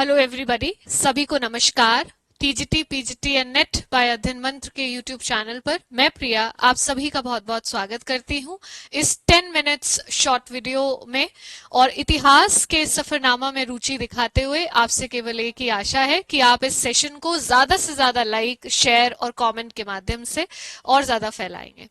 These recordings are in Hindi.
हेलो एवरीबॉडी, सभी को नमस्कार। TGT PGT and NET by Adhyayan Mantra के यूट्यूब चैनल पर मैं प्रिया आप सभी का बहुत बहुत स्वागत करती हूं इस 10 मिनट्स शॉर्ट वीडियो में। और इतिहास के सफरनामा में रुचि दिखाते हुए आपसे केवल एक ही आशा है कि आप इस सेशन को ज्यादा से ज्यादा लाइक, शेयर और कमेंट के माध्यम से और ज्यादा फैलाएंगे।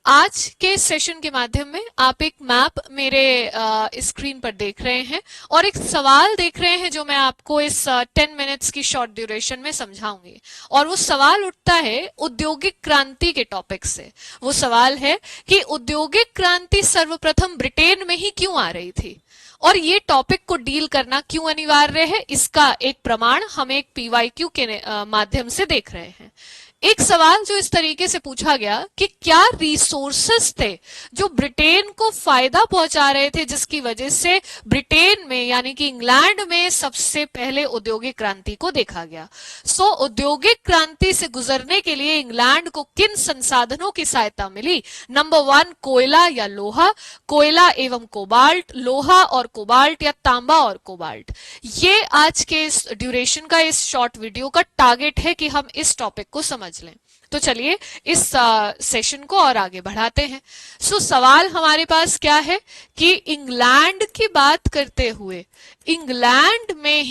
आज के सेशन के माध्यम में आप एक मैप मेरे स्क्रीन पर देख रहे हैं और एक सवाल देख रहे हैं जो मैं आपको इस 10 मिनट्स की शॉर्ट ड्यूरेशन में समझाऊंगी। और वो सवाल उठता है औद्योगिक क्रांति के टॉपिक से। वो सवाल है कि औद्योगिक क्रांति सर्वप्रथम ब्रिटेन में ही क्यों आ रही थी और ये टॉपिक को डील करना क्यों अनिवार्य है, इसका एक प्रमाण हम एक पीवाईक्यू के माध्यम से देख रहे हैं। एक सवाल जो इस तरीके से पूछा गया कि क्या रिसोर्सेस थे जो ब्रिटेन को फायदा पहुंचा रहे थे, जिसकी वजह से ब्रिटेन में यानी कि इंग्लैंड में सबसे पहले औद्योगिक क्रांति को देखा गया। औद्योगिक क्रांति से गुजरने के लिए इंग्लैंड को किन संसाधनों की सहायता मिली? नंबर 1, कोयला या लोहा, कोयला एवं कोबाल्ट, लोहा और कोबाल्ट या तांबा और कोबाल्ट। ये आज के इस ड्यूरेशन का, इस शॉर्ट वीडियो का टारगेट है कि हम इस टॉपिक को समझ लें। तो चलिए इस सेशन को और आगे बढ़ाते हैं। सवाल हमारे पास क्या है कि इंग्लैंड की बात करते हुए इंग्लैंड में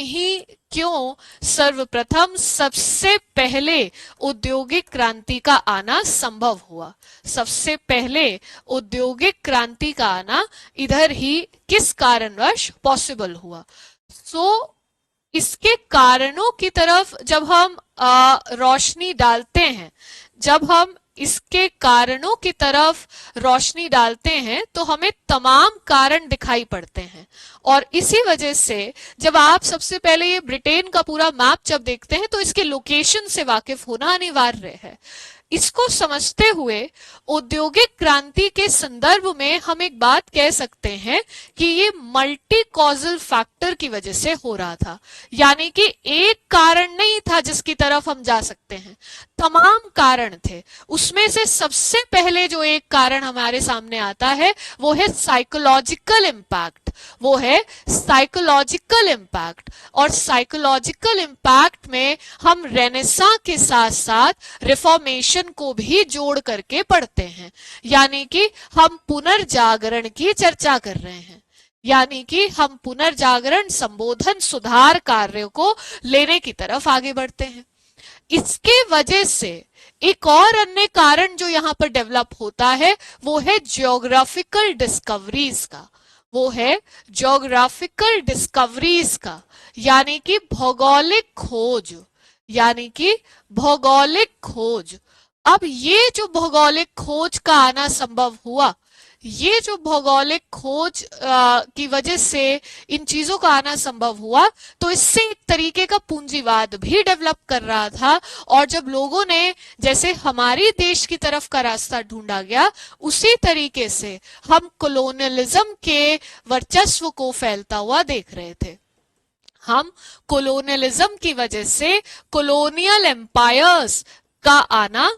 ही क्यों सर्वप्रथम सबसे पहले औद्योगिक क्रांति का आना संभव हुआ? सबसे पहले औद्योगिक क्रांति का आना इधर ही किस कारणवश पॉसिबल हुआ? इसके कारणों की तरफ जब हम रोशनी डालते हैं, इसके कारणों की तरफ रोशनी डालते हैं तो हमें तमाम कारण दिखाई पड़ते हैं। और इसी वजह से जब आप सबसे पहले ये ब्रिटेन का पूरा मैप जब देखते हैं तो इसके लोकेशन से वाकिफ होना अनिवार्य है। इसको समझते हुए औद्योगिक क्रांति के संदर्भ में हम एक बात कह सकते हैं कि ये मल्टी कॉजल फैक्टर की वजह से हो रहा था, यानी कि एक कारण नहीं था जिसकी तरफ हम जा सकते हैं, तमाम कारण थे। उसमें से सबसे पहले जो एक कारण हमारे सामने आता है वो है साइकोलॉजिकल इम्पैक्ट। और साइकोलॉजिकल इम्पैक्ट में हम रेनेसां के साथ साथ रिफॉर्मेशन को भी जोड़ करके पढ़ते हैं, यानी कि हम पुनर्जागरण की चर्चा कर रहे हैं, यानी कि हम पुनर्जागरण, संबोधन, सुधार कार्यों को लेने की तरफ आगे बढ़ते हैं। इसके वजह से एक और अन्य कारण जो यहां पर डेवलप होता है वो है ज्योग्राफिकल डिस्कवरीज का, यानी कि भौगोलिक खोज। अब ये जो भौगोलिक खोज का आना संभव हुआ, ये जो भौगोलिक खोज की वजह से इन चीजों का आना संभव हुआ, तो इससे एक तरीके का पूंजीवाद भी डेवलप कर रहा था। और जब लोगों ने, जैसे हमारी देश की तरफ का रास्ता ढूंढा गया, उसी तरीके से हम कॉलोनियलिज्म के वर्चस्व को फैलता हुआ देख रहे थे। हम कॉलोनियलिज्म की वजह से कॉलोनियल एम्पायर्स का आना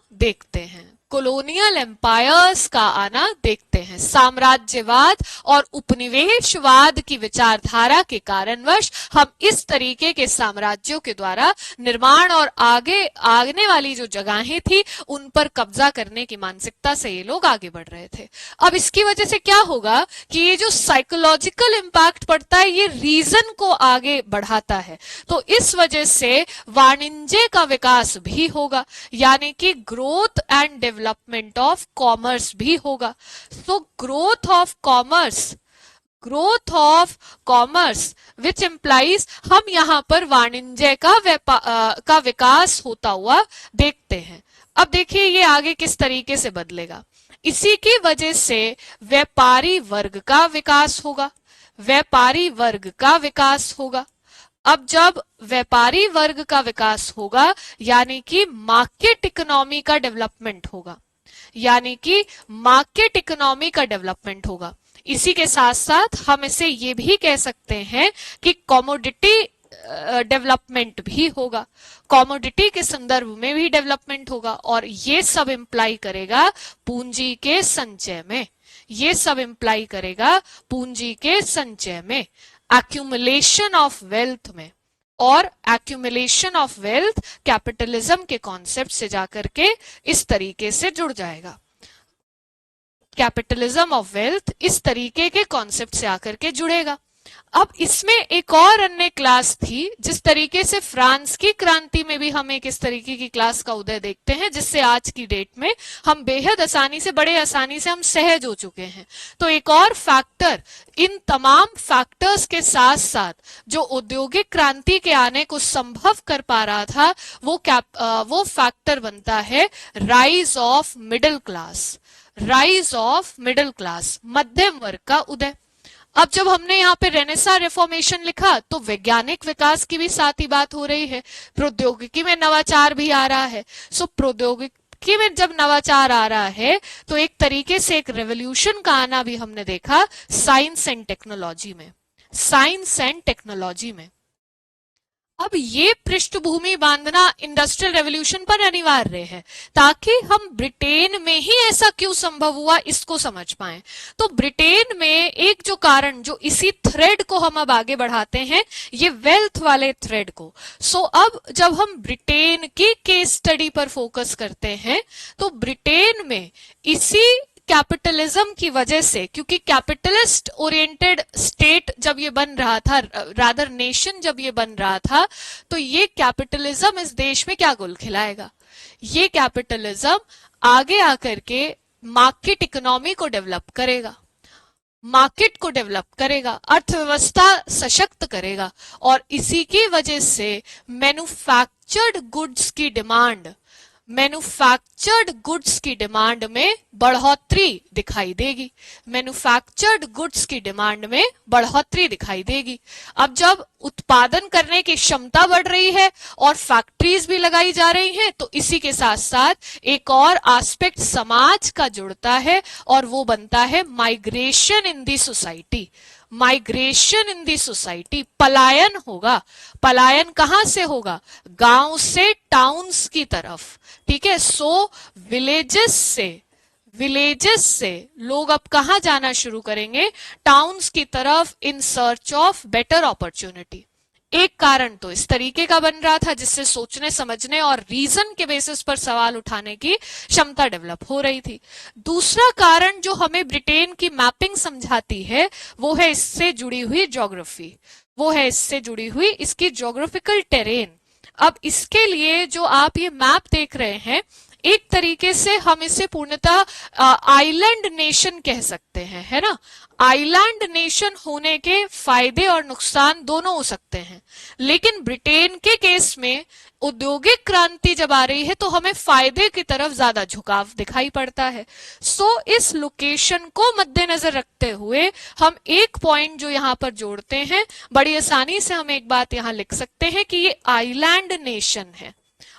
देखते हैं, साम्राज्यवाद और उपनिवेशवाद की विचारधारा के कारणवश हम इस तरीके के साम्राज्यों के द्वारा निर्माण और आगे वाली जो जगहें थी उन पर कब्जा करने की मानसिकता से ये लोग आगे बढ़ रहे थे। अब इसकी वजह से क्या होगा कि ये जो साइकोलॉजिकल इम्पैक्ट पड़ता है ये रीजन को आगे बढ़ाता है, तो इस वजह से वाणिज्य का विकास भी होगा, यानी कि growth and development of commerce भी होगा। Growth of commerce which implies, हम यहां पर वाणिज्य का विकास होता हुआ देखते हैं। अब देखिए ये आगे किस तरीके से बदलेगा। इसी की वजह से व्यापारी वर्ग का विकास होगा। अब जब व्यापारी वर्ग का विकास होगा यानी कि मार्केट इकोनॉमी का डेवलपमेंट होगा, इसी के साथ साथ हम इसे ये भी कह सकते हैं कि कमोडिटी डेवलपमेंट भी होगा, कमोडिटी के संदर्भ में भी डेवलपमेंट होगा। और ये सब इंप्लाई करेगा पूंजी के संचय में, एक्यूमुलेशन ऑफ वेल्थ में, और एक्यूमुलेशन ऑफ वेल्थ कैपिटलिज्म के कॉन्सेप्ट से जाकर के इस तरीके से जुड़ जाएगा। कैपिटलिज्म ऑफ वेल्थ इस तरीके के कॉन्सेप्ट से आकर के जुड़ेगा। अब इसमें एक और अन्य क्लास थी, जिस तरीके से फ्रांस की क्रांति में भी हम एक इस तरीके की क्लास का उदय देखते हैं, जिससे आज की डेट में हम बेहद आसानी से, बड़े आसानी से हम सहज हो चुके हैं। तो एक और फैक्टर, इन तमाम फैक्टर्स के साथ साथ जो औद्योगिक क्रांति के आने को संभव कर पा रहा था, वो फैक्टर बनता है rise of middle class, rise of middle class, मध्यम वर्ग का उदय। अब जब हमने यहाँ पे रेनेसां रिफॉर्मेशन लिखा तो वैज्ञानिक विकास की भी साथ ही बात हो रही है, प्रौद्योगिकी में नवाचार भी आ रहा है। सो प्रौद्योगिकी में जब नवाचार आ रहा है तो एक तरीके से एक रेवोल्यूशन का आना भी हमने देखा साइंस एंड टेक्नोलॉजी में, साइंस एंड टेक्नोलॉजी में। अब ये पृष्ठभूमि बांधना इंडस्ट्रियल रेवोल्यूशन पर अनिवार्य है, ताकि हम ब्रिटेन में ही ऐसा क्यों संभव हुआ इसको समझ पाएं। तो ब्रिटेन में एक जो कारण, जो इसी थ्रेड को हम अब आगे बढ़ाते हैं, ये वेल्थ वाले थ्रेड को। सो अब जब हम ब्रिटेन की केस स्टडी पर फोकस करते हैं, तो ब्रिटेन में इसी कैपिटलिज्म की वजह से, क्योंकि कैपिटलिस्ट ओरिएंटेड स्टेट जब ये बन रहा था, रादर नेशन जब ये बन रहा था, तो ये कैपिटलिज्म इस देश में क्या गुल खिलाएगा? ये कैपिटलिज्म आगे आकर के मार्केट इकोनॉमी को डेवलप करेगा, मार्केट को डेवलप करेगा, अर्थव्यवस्था सशक्त करेगा, और इसी की वजह से मैन्युफैक्चर्ड गुड्स की डिमांड, मैन्युफैक्चर्ड गुड्स की डिमांड में बढ़ोतरी दिखाई देगी, मैन्युफैक्चर्ड गुड्स की डिमांड में बढ़ोतरी दिखाई देगी। अब जब उत्पादन करने की क्षमता बढ़ रही है और फैक्ट्रीज भी लगाई जा रही हैं, तो इसी के साथ साथ एक और एस्पेक्ट समाज का जुड़ता है, और वो बनता है migration in the society, migration in the society. पलायन होगा, पलायन कहां से होगा? गांव से टाउन्स की तरफ, ठीक है। सो विलेजेस से लोग अब कहां जाना शुरू करेंगे? टाउन्स की तरफ, in search of better opportunity. एक कारण तो इस तरीके का बन रहा था, जिससे सोचने समझने और रीजन के बेसिस पर सवाल उठाने की क्षमता डेवलप हो रही थी। दूसरा कारण जो हमें ब्रिटेन की मैपिंग समझाती है, वो है इससे जुड़ी हुई ज्योग्राफी, वो है इससे जुड़ी हुई इसकी ज्योग्राफिकल टेरेन। अब इसके लिए जो आप ये मैप देख रहे हैं, एक तरीके से हम इसे पूर्णतः आइलैंड नेशन कह सकते हैं, है ना। आइलैंड नेशन होने के फायदे और नुकसान दोनों हो सकते हैं, लेकिन ब्रिटेन के केस में औद्योगिक क्रांति जब आ रही है तो हमें फायदे की तरफ ज्यादा झुकाव दिखाई पड़ता है। सो इस लोकेशन को मद्देनजर रखते हुए हम एक पॉइंट जो यहाँ पर जोड़ते हैं, बड़ी आसानी से हम एक बात यहाँ लिख सकते हैं कि ये आइलैंड नेशन है,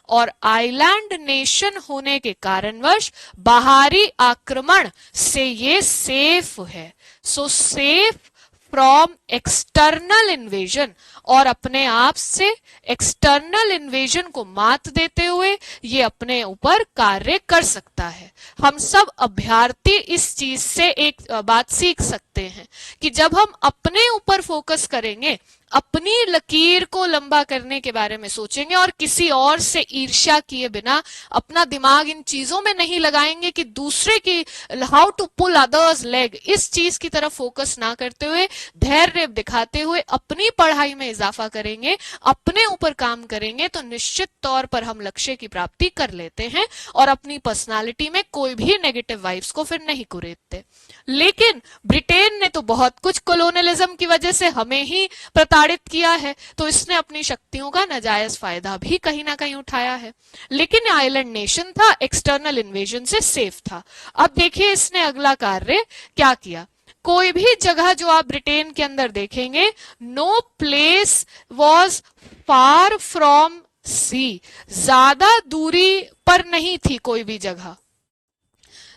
और आइलैंड नेशन होने के कारणवश बाहरी आक्रमण से ये सेफ है। सो सेफ फ्रॉम एक्सटर्नल इन्वेजन, और अपने आप से एक्सटर्नल इन्वेजन को मात देते हुए ये अपने ऊपर कार्य कर सकता है। हम सब अभ्यर्थी इस चीज से एक बात सीख सकते हैं कि जब हम अपने ऊपर फोकस करेंगे, अपनी लकीर को लंबा करने के बारे में सोचेंगे, और किसी और से ईर्ष्या किए बिना अपना दिमाग इन चीजों में नहीं लगाएंगे कि दूसरे की how to pull others leg, इस चीज की तरफ फोकस ना करते हुए, धैर्य दिखाते हुए अपनी पढ़ाई में इजाफा करेंगे, अपने ऊपर काम करेंगे, तो निश्चित तौर पर हम लक्ष्य की प्राप्ति कर लेते हैं, और अपनी पर्सनालिटी में कोई भी नेगेटिव वाइब्स को फिर नहीं कुरेदते। लेकिन ब्रिटेन ने तो बहुत कुछ कॉलोनियलिज्म की वजह से हमें ही प्रताड़ित किया है, तो इसने अपनी शक्तियों का नाजायज फायदा भी कहीं ना कहीं उठाया है। लेकिन आइलैंड नेशन था, एक्सटर्नल इन्वेजन से सेफ था। अब देखिए इसने अगला कार्य क्या किया। कोई भी जगह जो आप ब्रिटेन के अंदर देखेंगे, no place was far from sea, ज्यादा दूरी पर नहीं थी कोई भी जगह,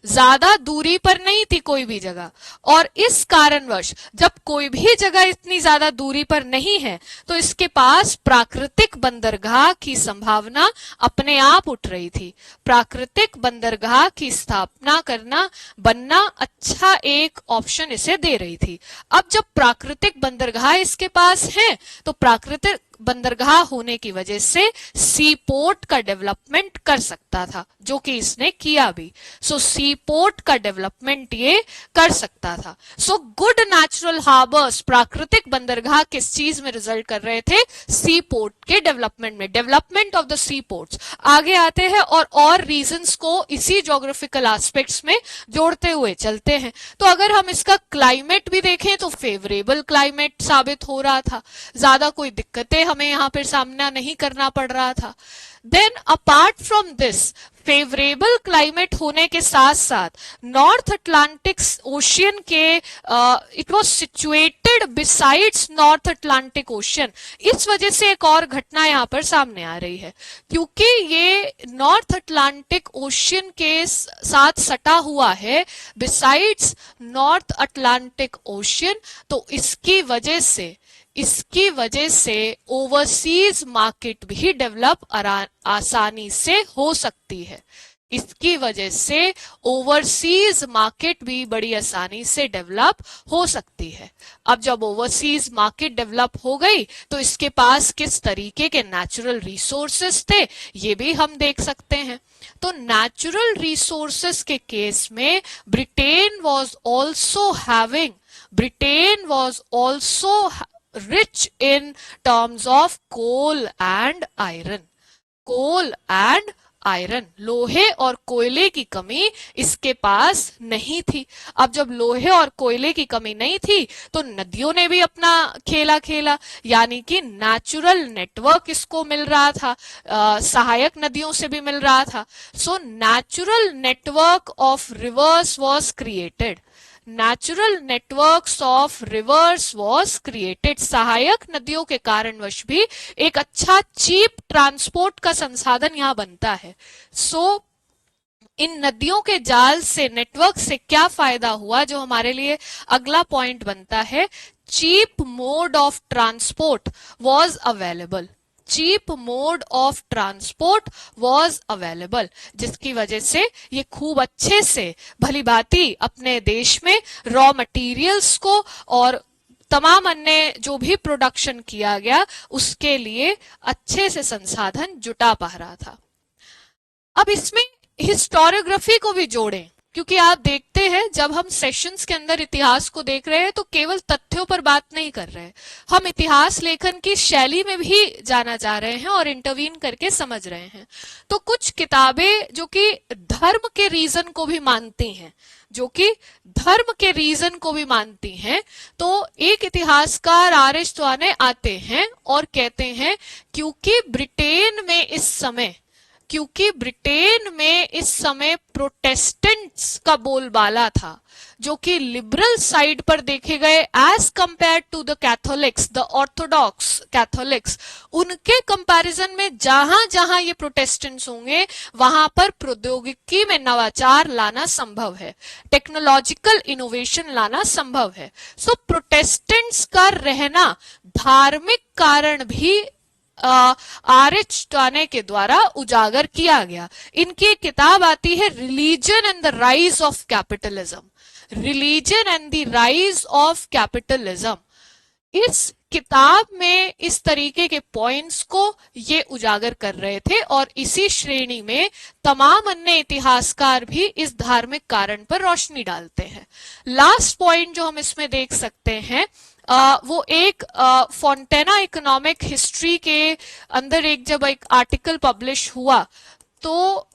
ज्यादा दूरी पर नहीं थी कोई भी जगह, और इस कारणवश जब कोई भी जगह इतनी ज्यादा दूरी पर नहीं है तो इसके पास प्राकृतिक बंदरगाह की संभावना अपने आप उठ रही थी। प्राकृतिक बंदरगाह की स्थापना करना, बनना अच्छा एक ऑप्शन इसे दे रही थी। अब जब प्राकृतिक बंदरगाह इसके पास है तो प्राकृतिक बंदरगाह होने की वजह से सी पोर्ट का डेवलपमेंट कर सकता था, जो कि इसने किया भी। सो सी पोर्ट का डेवलपमेंट ये कर सकता था। सो गुड नेचुरल हार्बर्स, प्राकृतिक बंदरगाह किस चीज में रिजल्ट कर रहे थे? सी पोर्ट के डेवलपमेंट में, development of the sea ports. आगे आते हैं और रीजंस को इसी ज्योग्राफिकल एस्पेक्ट्स में जोड़ते हुए चलते हैं। तो अगर हम इसका क्लाइमेट भी देखें तो फेवरेबल क्लाइमेट साबित हो रहा था, ज्यादा कोई दिक्कतें हमें यहां पर सामना नहीं करना पड़ रहा था। Then apart from this, favourable climate होने के साथ साथ नॉर्थ अटलांटिक ओशियन के it was situated besides North Atlantic Ocean. इस वजह से एक और घटना यहां पर सामने आ रही है, क्योंकि ये नॉर्थ अटलांटिक ओशियन के साथ सटा हुआ है बिसाइड्स नॉर्थ अटलांटिक ओशियन, तो इसकी वजह से ओवरसीज मार्केट भी डेवलप आसानी से हो सकती है। इसकी वजह से ओवरसीज मार्केट भी बड़ी आसानी से डेवलप हो सकती है। अब जब ओवरसीज मार्केट डेवलप हो गई तो इसके पास किस तरीके के नेचुरल रिसोर्सेस थे ये भी हम देख सकते हैं। तो नेचुरल रिसोर्सेस के केस में Britain was also rich in terms of coal and iron, लोहे और कोयले की कमी इसके पास नहीं थी। अब जब लोहे और कोयले की कमी नहीं थी तो नदियों ने भी अपना खेला, यानी कि नेचुरल नेटवर्क इसको मिल रहा था, सहायक नदियों से भी मिल रहा था। So natural network of reverse was created. Natural networks of reverse was created. सहायक नदियों के कारणवश भी एक अच्छा चीप ट्रांसपोर्ट का संसाधन यहां बनता है। सो इन नदियों के जाल से, नेटवर्क से क्या फायदा हुआ, जो हमारे लिए अगला पॉइंट बनता है। Cheap mode of transport was available. Cheap mode of transport was available, जिसकी वजह से ये खूब अच्छे से भली भांति अपने देश में रॉ मटेरियल्स को और तमाम अन्य जो भी प्रोडक्शन किया गया उसके लिए अच्छे से संसाधन जुटा पा रहा था। अब इसमें हिस्टोरियोग्राफी को भी जोड़ें, क्योंकि आप देखते हैं जब हम सेशंस के अंदर इतिहास को देख रहे हैं तो केवल तथ्यों पर बात नहीं कर रहे हैं, हम इतिहास लेखन की शैली में भी जाना चाह रहे हैं और इंटरवीन करके समझ रहे हैं। तो कुछ किताबें जो कि धर्म के रीजन को भी मानती हैं, तो एक इतिहासकार आर.एस. टोआने आते हैं और कहते हैं क्योंकि ब्रिटेन में इस समय प्रोटेस्टेंट्स का बोलबाला था, जो कि लिबरल साइड पर देखे गए as compare to the Catholics, the Orthodox Catholics, उनके कंपैरिजन में जहां जहां ये प्रोटेस्टेंट्स होंगे वहां पर प्रौद्योगिकी में नवाचार लाना संभव है, टेक्नोलॉजिकल इनोवेशन लाना संभव है। सो प्रोटेस्टेंट्स का रहना धार्मिक कारण भी आर.एच. टोआने के द्वारा उजागर किया गया। इनकी एक किताब आती है religion and the rise of capitalism. Religion and the rise of capitalism, इस किताब में इस तरीके के पॉइंट्स को ये उजागर कर रहे थे और इसी श्रेणी में तमाम अन्य इतिहासकार भी इस धार्मिक कारण पर रोशनी डालते हैं। लास्ट पॉइंट जो हम इसमें देख सकते हैं वो एक फोंटेना इकोनॉमिक हिस्ट्री के अंदर जब एक आर्टिकल पब्लिश हुआ तो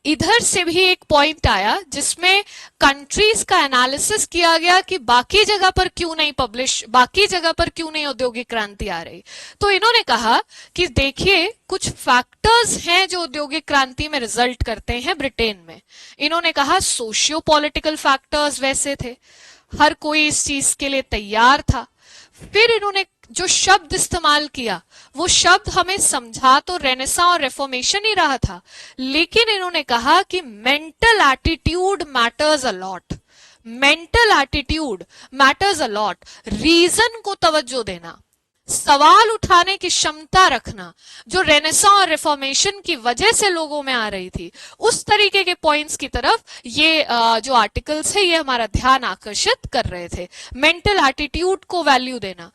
इधर से भी एक पॉइंट आया जिसमें कंट्रीज का एनालिसिस किया गया कि बाकी जगह पर क्यों नहीं औद्योगिक क्रांति आ रही। तो इन्होंने कहा कि देखिए कुछ फैक्टर्स हैं जो औद्योगिक क्रांति में रिजल्ट करते हैं ब्रिटेन में। इन्होंने कहा सोशियो पॉलिटिकल फैक्टर्स वैसे थे, हर कोई इस चीज के लिए तैयार था। फिर इन्होंने जो शब्द इस्तेमाल किया वो शब्द हमें समझा तो रेनेसां और रेफॉर्मेशन ही रहा था, लेकिन इन्होंने कहा कि mental attitude matters a lot, mental attitude matters a lot, reason को तवज्जो देना, सवाल उठाने की क्षमता रखना, जो रेनेसां और रिफॉर्मेशन की वजह से लोगों में आ रही थी, उस तरीके के पॉइंट्स की तरफ ये जो आर्टिकल्स है ये हमारा ध्यान आकर्षित कर रहे थे। मेंटल एटीट्यूड को वैल्यू देना,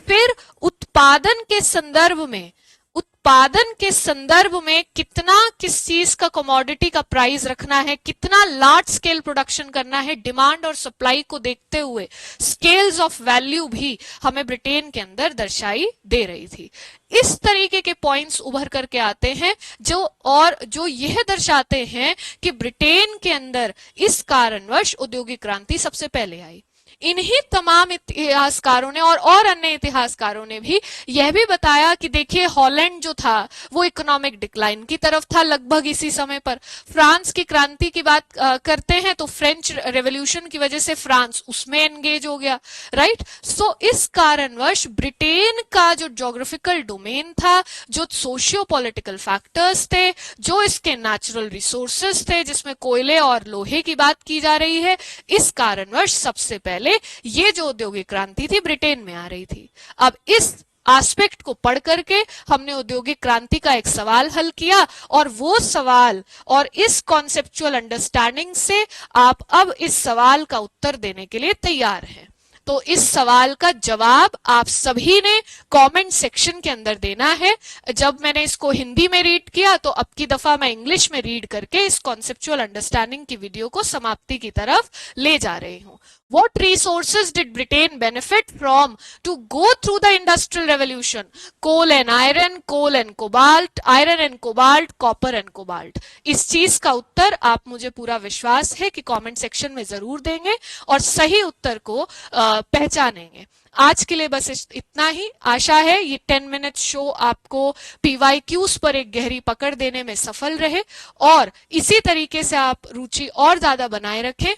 फिर उत्पादन के संदर्भ में, उत्पादन के संदर्भ में कितना किस चीज का कमोडिटी का प्राइस रखना है, कितना लार्ज स्केल प्रोडक्शन करना है, डिमांड और सप्लाई को देखते हुए स्केल्स ऑफ वैल्यू भी हमें ब्रिटेन के अंदर दर्शाई दे रही थी। इस तरीके के पॉइंट्स उभर करके आते हैं जो यह दर्शाते हैं कि ब्रिटेन के अंदर इस कारणवश औद्योगिक क्रांति सबसे पहले आई। इन्हीं तमाम इतिहासकारों ने और अन्य इतिहासकारों ने भी यह भी बताया कि देखिए हॉलैंड जो था वो इकोनॉमिक डिक्लाइन की तरफ था लगभग इसी समय पर। फ्रांस की क्रांति की बात करते हैं तो फ्रेंच रेवोल्यूशन की वजह से फ्रांस उसमें एंगेज हो गया, राइट। सो इस कारणवश ब्रिटेन का जो ज्योग्राफिकल डोमेन था, जो सोशियो पॉलिटिकल फैक्टर्स थे, जो इसके नेचुरल रिसोर्सेस थे जिसमें कोयले और लोहे की बात की जा रही है, इस कारणवश सबसे पहले ये जो औद्योगिक क्रांति थी ब्रिटेन में आ रही थी। अब इस एस्पेक्ट को पढ़ करके हमने औद्योगिक क्रांति का एक सवाल हल किया, और वो सवाल और इस कॉन्सेप्चुअल अंडरस्टैंडिंग से आप अब इस सवाल का उत्तर देने के लिए तैयार हैं। तो इस सवाल का जवाब आप सभी ने कमेंट सेक्शन के अंदर देना है। जब मैंने इसको हिंदी में रीड किया तो अब की दफा मैं इंग्लिश में रीड करके इस कॉन्सेप्चुअल अंडरस्टैंडिंग की वीडियो को समाप्ति की तरफ ले जा रही हूं। What resources did Britain benefit from to go through the Industrial Revolution? Coal and iron, coal and cobalt, iron and cobalt, copper and cobalt. इस चीज का उत्तर आप, मुझे पूरा विश्वास है कि कमेंट सेक्शन में जरूर देंगे और सही उत्तर को पहचानेंगे। आज के लिए बस इतना ही। आशा है ये 10 मिनट शो आपको PYQs पर एक गहरी पकड़ देने में सफल रहे, और इसी तरीके से आप रुचि और ज्यादा बनाए रखें।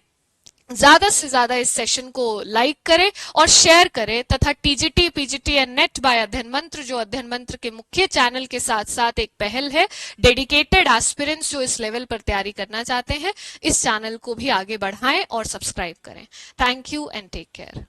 ज्यादा से ज्यादा इस सेशन को लाइक करें और शेयर करें, तथा TGT PGT and NET by Adhyayan Mantra, जो अध्ययन मंत्र के मुख्य चैनल के साथ साथ एक पहल है डेडिकेटेड एस्पिरेंट्स जो इस लेवल पर तैयारी करना चाहते हैं, इस चैनल को भी आगे बढ़ाएं और सब्सक्राइब करें। Thank you and take care.